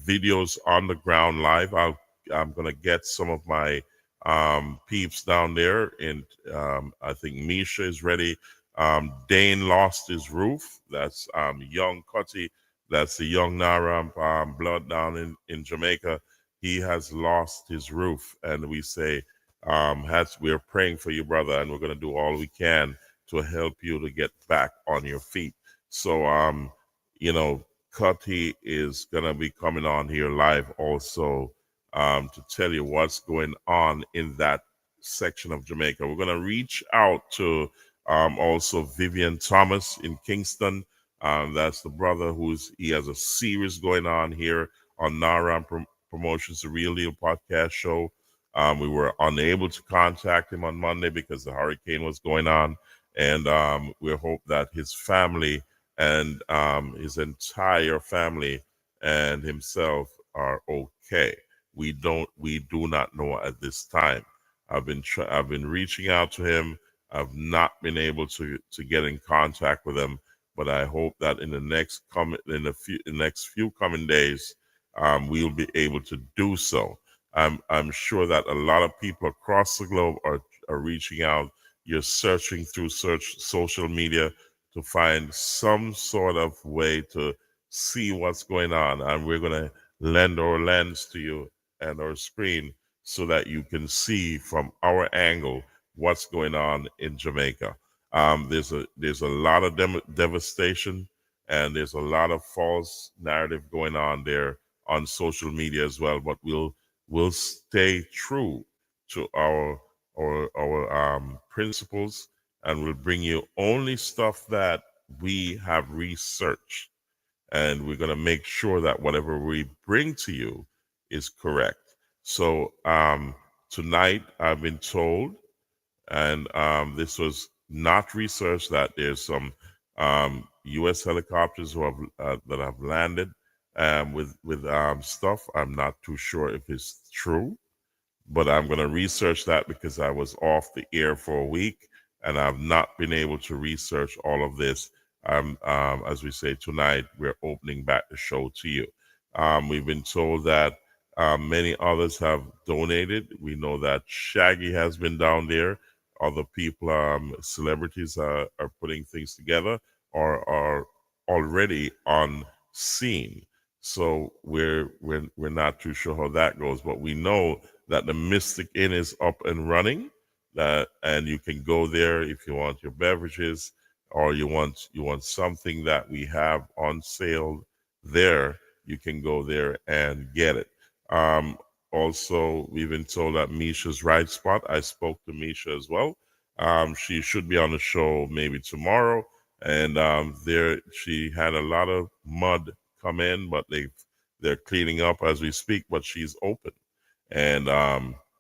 videos on the ground live. I'm going to get some of my peeps down there. And I think Misha is ready. Dane lost his roof. That's Young Cutty. That's the young Naram blood down in Jamaica. He has lost his roof, and we say, we're praying for you, brother, and we're going to do all we can to help you to get back on your feet. So, Cutty is going to be coming on here live also to tell you what's going on in that section of Jamaica. We're going to reach out to also Vivian Thomas in Kingston. That's the brother he has a series going on here on Naram Promotions, the Real Deal podcast show. We were unable to contact him on Monday because the hurricane was going on. And we hope that his family and his entire family and himself are okay. We do not know at this time. I've been reaching out to him. I've not been able to get in contact with him, but I hope that in the next few coming days, we'll be able to do so. I'm sure that a lot of people across the globe are reaching out. You're searching through social media to find some sort of way to see what's going on, and we're going to lend our lens to you and our screen so that you can see from our angle what's going on in Jamaica. There's a lot of devastation, and there's a lot of false narrative going on there on social media as well. But we'll stay true to our principles, and we'll bring you only stuff that we have researched, and we're going to make sure that whatever we bring to you is correct. So Tonight, I've been told, and this was not researched, that there's some U.S. helicopters who have that have landed with stuff. I'm not too sure if it's true, but I'm going to research that because I was off the air for a week and I've not been able to research all of this. As we say tonight, we're opening back the show to you. We've been told that many others have donated. We know that Shaggy has been down there. Other people, celebrities are putting things together or are already on scene. So we're not too sure how that goes, but we know that the Mystic Inn is up and running. That and you can go there if you want your beverages or you want something that we have on sale there. You can go there and get it. Um, Also, we've been told that Misha's right spot. I spoke to Misha as well. She should be on the show maybe tomorrow. And there, she had a lot of mud come in, but they're cleaning up as we speak. But she's open, and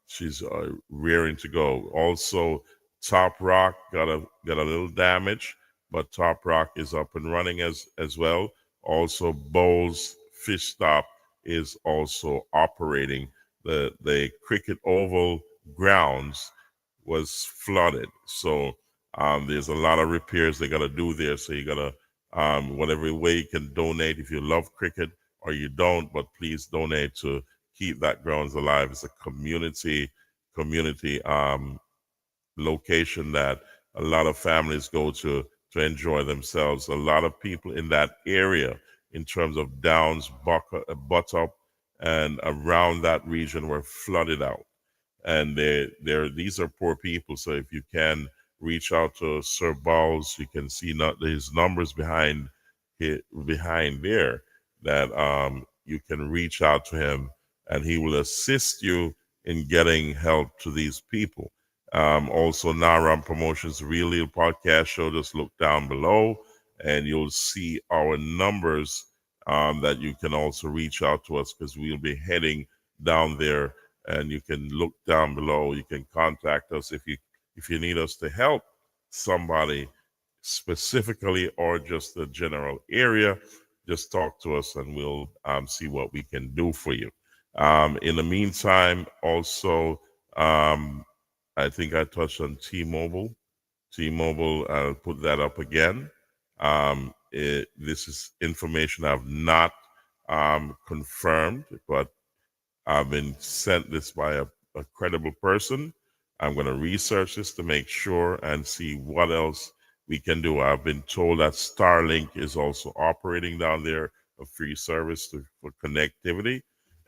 she's rearing to go. Also, Top Rock got a little damage, but Top Rock is up and running as well. Also, Bowles Fish Stop is also operating. The Cricket Oval grounds was flooded, so there's a lot of repairs they got to do there. So you got to whatever way you can donate if you love cricket or you don't, but please donate to keep that grounds alive. It's a community location that a lot of families go to enjoy themselves. A lot of people in that area, in terms of Downs, Buttup, and around that region, were flooded out. And these are poor people. So if you can reach out to Sir Bowles, you can see his numbers behind there, that you can reach out to him and he will assist you in getting help to these people. Also, Naram Promotions Real Deal Podcast Show. Just look down below and you'll see our numbers that you can also reach out to us, because we'll be heading down there, and you can look down below. You can contact us if you need us to help somebody specifically or just the general area. Just talk to us and we'll see what we can do for you. In the meantime, also, I think I touched on T-Mobile. T-Mobile, I'll put that up again. This is information I've not confirmed, but I've been sent this by a credible person. I'm going to research this to make sure and see what else we can do. I've been told that Starlink is also operating down there, a free service for connectivity.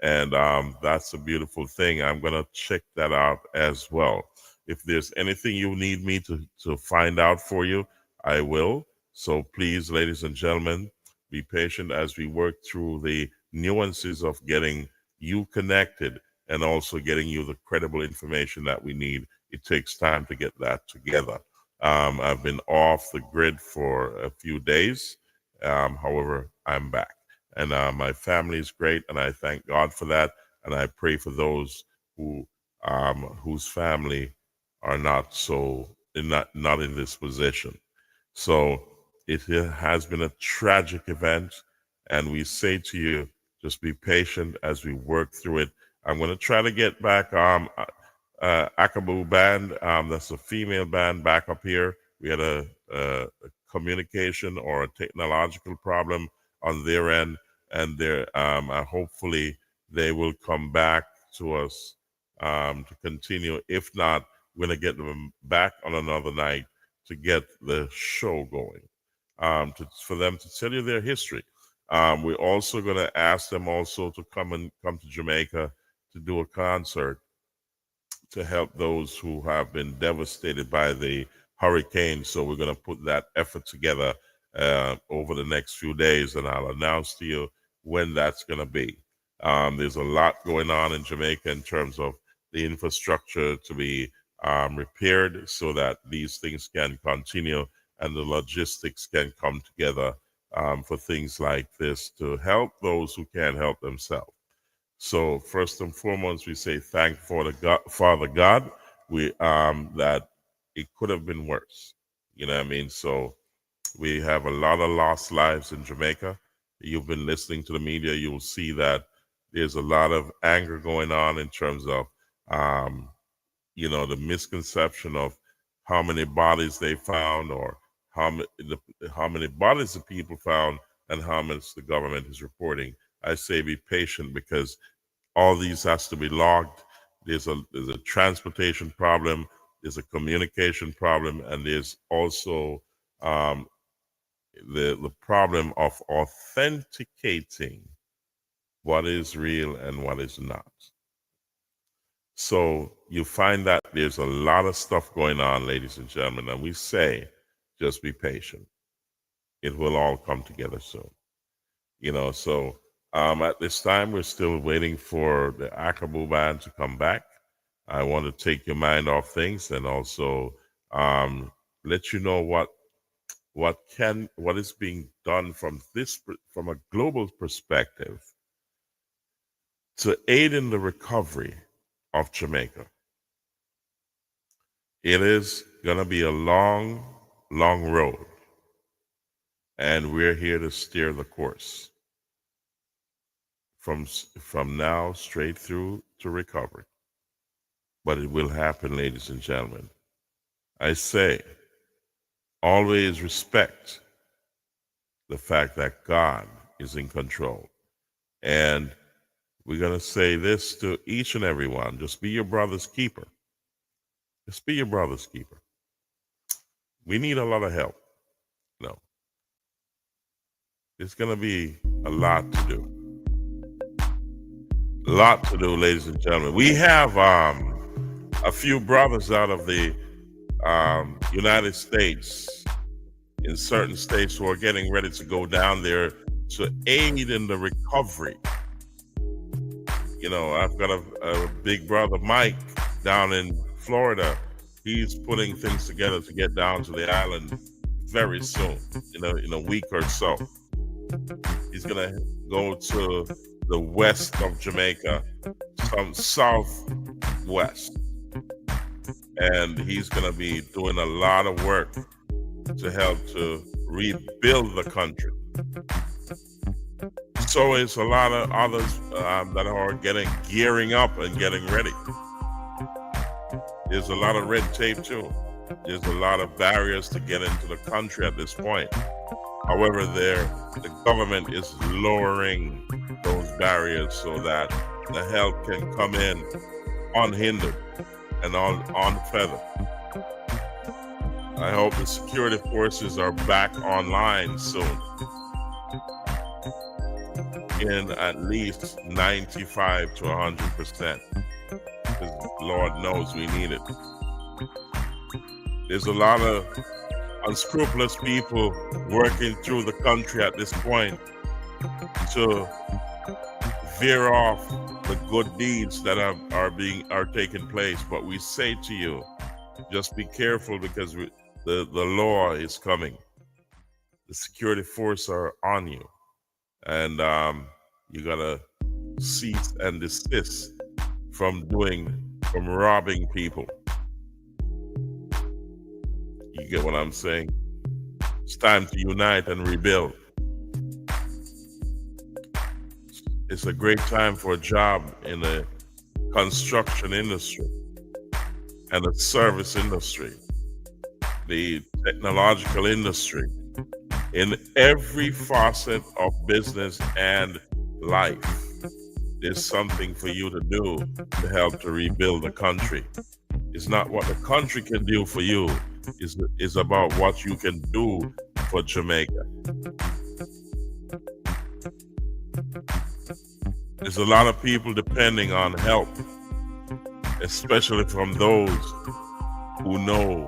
And that's a beautiful thing. I'm going to check that out as well. If there's anything you need me to find out for you, I will. So please, ladies and gentlemen, be patient as we work through the nuances of getting you connected and also getting you the credible information that we need. It takes time to get that together. I've been off the grid for a few days. However, I'm back, and my family is great, and I thank God for that. And I pray for those whose family are not in this position. So it has been a tragic event, and we say to you, just be patient as we work through it. I'm going to try to get back Akaboo Band, that's a female band, back up here. We had a communication or a technological problem on their end, and hopefully they will come back to us to continue. If not, we're going to get them back on another night to get the show going, for them to tell you their history. We're also going to ask them also to come to Jamaica to do a concert to help those who have been devastated by the hurricane. So we're going to put that effort together over the next few days, and I'll announce to you when that's going to be. There's a lot going on in Jamaica in terms of the infrastructure to be repaired so that these things can continue and the logistics can come together for things like this to help those who can't help themselves. So first and foremost, we say thank for the God, Father God. We that it could have been worse. You know what I mean? So we have a lot of lost lives in Jamaica. You've been listening to the media. You will see that there's a lot of anger going on in terms of, the misconception of how many bodies they found, or how many bodies the people found, and how much the government is reporting. I say be patient, because all these has to be logged. There's a transportation problem, there's a communication problem, and there's also um, the problem of authenticating what is real and what is not. So you find that there's a lot of stuff going on, ladies and gentlemen, and we say just be patient. It will all come together soon. So at this time, we're still waiting for the Akabu band to come back. I want to take your mind off things, and also let you know what is being done from a global perspective to aid in the recovery of Jamaica. It is going to be a long, long road, and we're here to steer the course from now straight through to recovery. But it will happen, ladies and gentlemen. I say, always respect the fact that God is in control. And we're going to say this to each and every one: just be your brother's keeper. Just be your brother's keeper. We need a lot of help. No. It's going to be a lot to do. A lot to do, ladies and gentlemen. We have a few brothers out of the United States, in certain states, who are getting ready to go down there to aid in the recovery. I've got a big brother, Mike, down in Florida. He's putting things together to get down to the island very soon, in a week or so. He's going to go to the west of Jamaica, some southwest. And he's going to be doing a lot of work to help to rebuild the country. So it's a lot of others that are gearing up and getting ready. There's a lot of red tape too. There's a lot of barriers to get into the country at this point. However, the government is lowering those barriers so that the help can come in unhindered and unfettered. I hope the security forces are back online soon, in at least 95 to 100%. Because Lord knows we need it. There's a lot of unscrupulous people working through the country at this point to veer off the good deeds that are taking place. But we say to you, just be careful, because the law is coming. The security force are on you, and you gotta cease and desist from robbing people. You get what I'm saying? It's time to unite and rebuild. It's a great time for a job in the construction industry and the service industry, the technological industry, in every facet of business and life. There's something for you to do to help to rebuild the country. It's not what the country can do for you. It's about what you can do for Jamaica. There's a lot of people depending on help, especially from those who know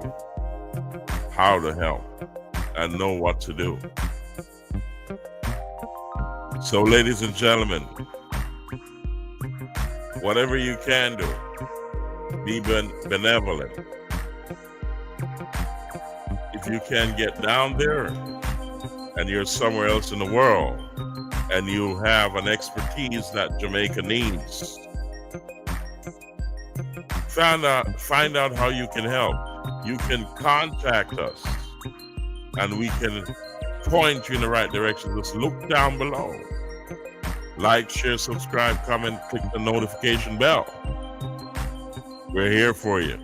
how to help and know what to do. So, ladies and gentlemen, whatever you can do, be benevolent. If you can get down there and you're somewhere else in the world, and you have an expertise that Jamaica needs, find out how you can help. You can contact us and we can point you in the right direction. Just look down below. Like, share, subscribe, comment, click the notification bell. We're here for you.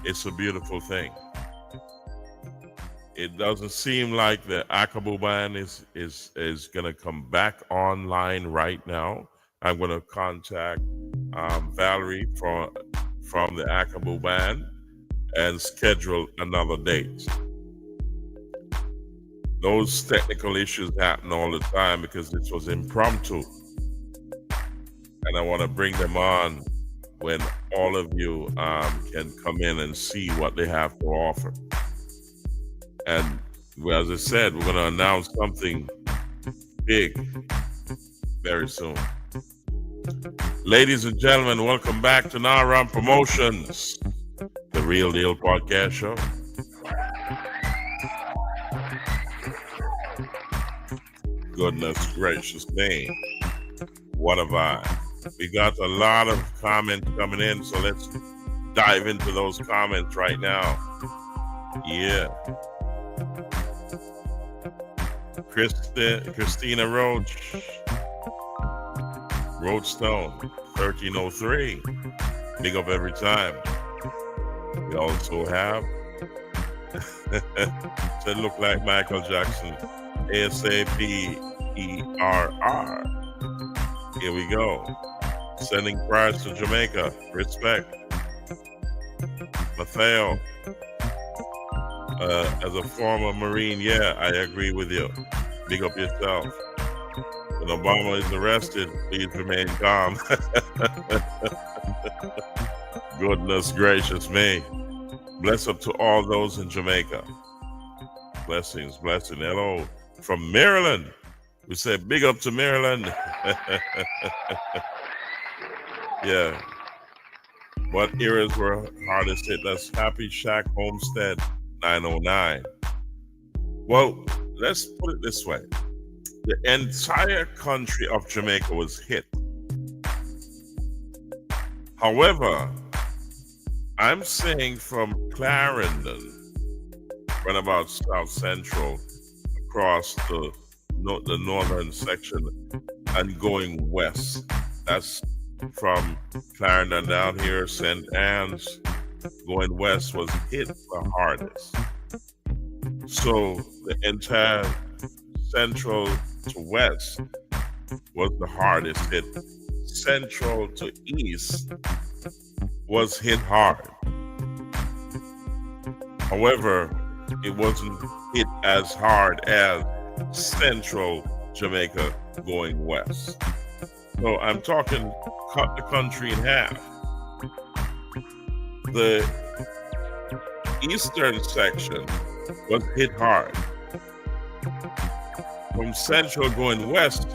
It's a beautiful thing. It doesn't seem like the Akabo band is gonna come back online right now. I'm gonna contact Valerie from the Akabo band and schedule another date. Those technical issues happen all the time because this was impromptu, and I want to bring them on when all of you can come in and see what they have to offer. And as I said, we're going to announce something big very soon. Ladies and gentlemen, welcome back to Naram Promotions, the Real Deal Podcast Show. Goodness gracious me, what a vibe. We got a lot of comments coming in, so let's dive into those comments right now. Yeah. Christina Roadstone, 1303. Big up every time. We also have said look like Michael Jackson, ASAPERR. Here we go. Sending prayers to Jamaica. Respect. Mateo, as a former Marine, yeah, I agree with you. Big up yourself. When Obama is arrested, please remain calm. Goodness gracious me. Bless up to all those in Jamaica. Blessings, blessing. Hello from Maryland. We say big up to Maryland. Yeah. What eras were hardest hit? That's Happy Shack Homestead 909. Well, let's put it this way. The entire country of Jamaica was hit. However, I'm saying from Clarendon, run about South Central, across the northern section, and going west. That's from Clarendon down here, St. Anne's, going west was hit the hardest. So the entire central to west was the hardest hit. Central to east was hit hard. However, it wasn't hit as hard as central Jamaica going west. So I'm talking cut the country in half. The eastern section was hit hard. From central going west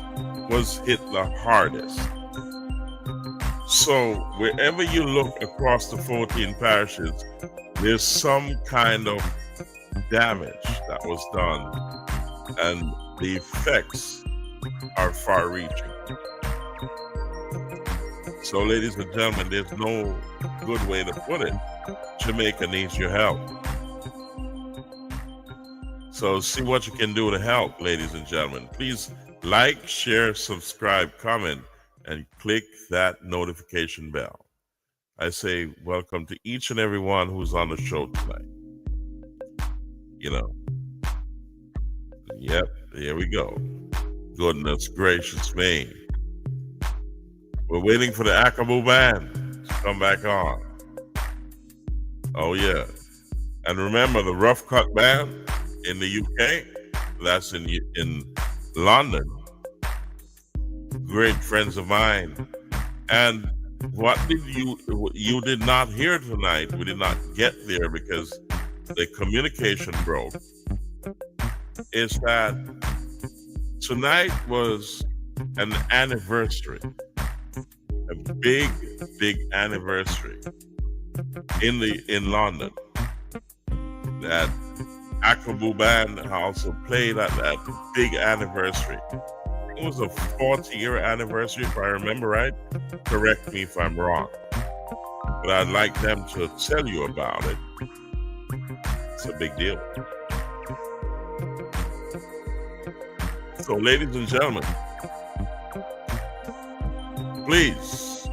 was hit the hardest. So wherever you look across the 14 parishes, there's some kind of damage that was done, and the effects are far-reaching. So, ladies and gentlemen, there's no good way to put it. Jamaica needs your help. So see what you can do to help, ladies and gentlemen. Please like, share, subscribe, comment, and click that notification bell. I say welcome to each and every one who's on the show tonight. You know. Yep, there we go. Goodness gracious me. We're waiting for the Akabo band to come back on. Oh yeah. And remember the Rough Cut band in the UK, that's in London. Great friends of mine. And what did you did not hear tonight? We did not get there because the communication broke. Is that tonight was an anniversary, a big anniversary in London. That Akabo band also played at that big anniversary. it was a 40-year anniversary, if I remember right. Correct me if I'm wrong. But I'd like them to tell you about it. It's a big deal. So, ladies and gentlemen, please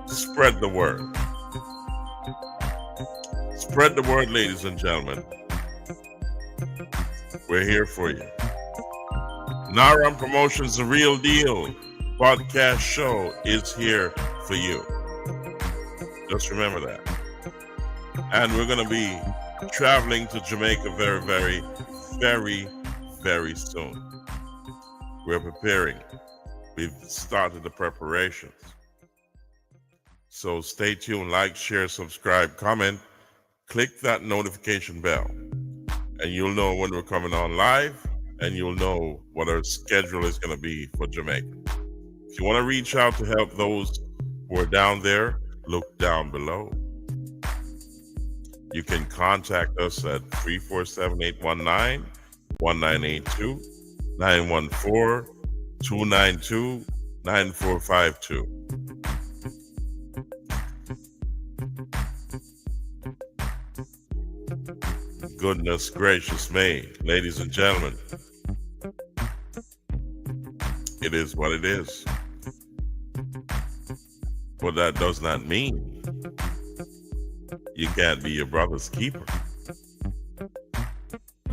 spread the word. Spread the word, ladies and gentlemen. We're here for you. Naram Promotions, The Real Deal podcast show is here for you. Just remember that. And we're going to be traveling to Jamaica very, very, very, very soon. We're preparing. We've started the preparations. So stay tuned, like, share, subscribe, comment, click that notification bell, and you'll know when we're coming on live, and you'll know what our schedule is going to be for Jamaica. If you want to reach out to help those who are down there, look down below. You can contact us at 347-819-1982, 914-292-9452. Goodness gracious me, ladies and gentlemen. It is what it is. But that does not mean you can't be your brother's keeper.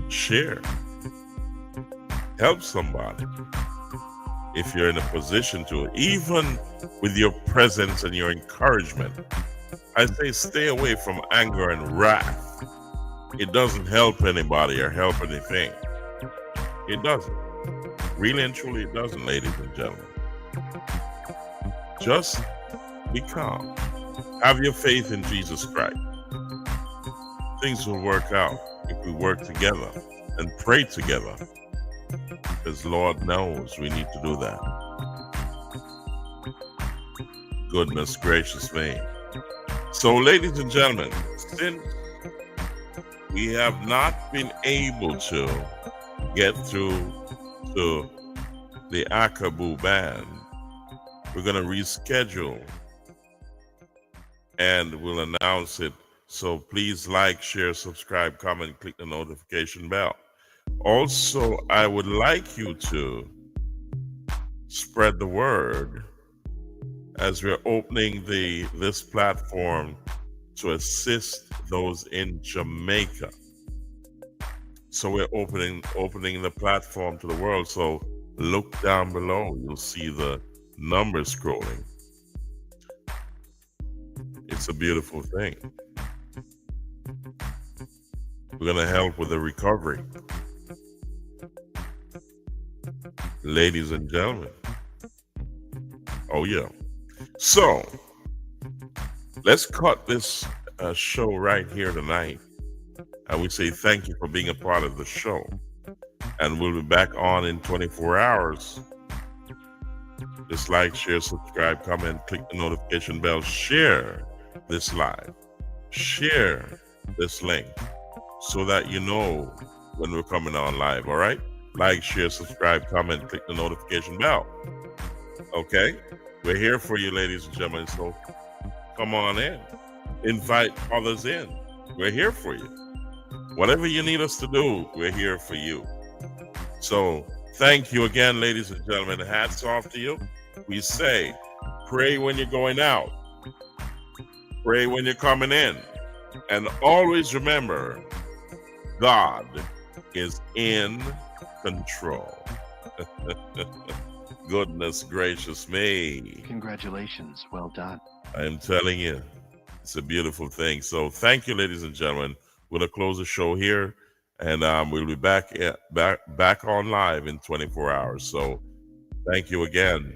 Share. Help somebody. If you're in a position to, even with your presence and your encouragement, I say stay away from anger and wrath. It doesn't help anybody or help anything. It doesn't. Really and truly, it doesn't, ladies and gentlemen. Just be calm. Have your faith in Jesus Christ. Things will work out if we work together and pray together. Because Lord knows we need to do that. Goodness gracious me. So, ladies and gentlemen, since we have not been able to get through to the Akabu band, we're going to reschedule and we'll announce it. So please like, share, subscribe, comment, click the notification bell. Also, I would like you to spread the word as we're opening this platform to assist those in Jamaica. So we're opening the platform to the world. So look down below. You'll see the numbers scrolling. It's a beautiful thing. We're going to help with the recovery. Ladies and gentlemen. Oh, yeah. So let's cut this show right here tonight. And we say thank you for being a part of the show. And we'll be back on in 24 hours. Just like, share, subscribe, comment, click the notification bell, share this live, share this link so that you know when we're coming on live, all right? Like, share, subscribe, comment, click the notification bell. Okay? We're here for you, ladies and gentlemen, so come on in. Invite others in. We're here for you. Whatever you need us to do, we're here for you. So thank you again, ladies and gentlemen. Hats off to you. We say, pray when you're going out. Pray when you're coming in. And always remember, God is in control. Goodness gracious me. Congratulations. Well done. I am telling you, it's a beautiful thing. So thank you, ladies and gentlemen. We're going to close the show here, and we'll be back on live in 24 hours. So thank you again.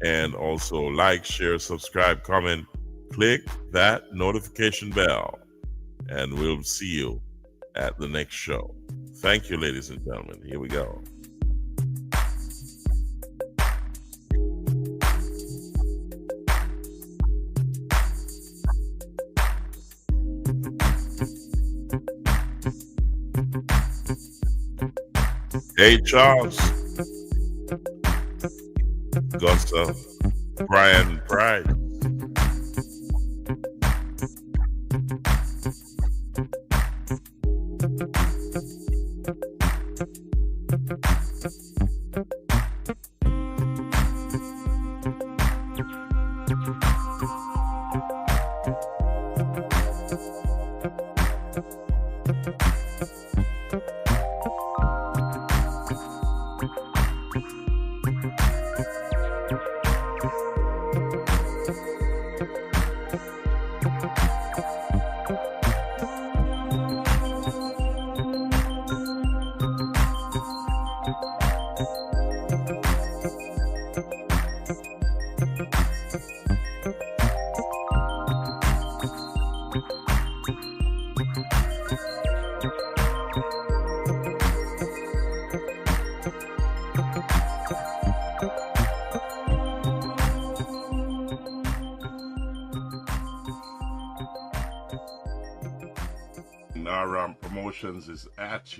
And also like, share, subscribe, comment, click that notification bell, and we'll see you at the next show. Thank you, ladies and gentlemen. Here we go. Hey, Charles. Gusta, Brian Price. Naram Promotions is at you.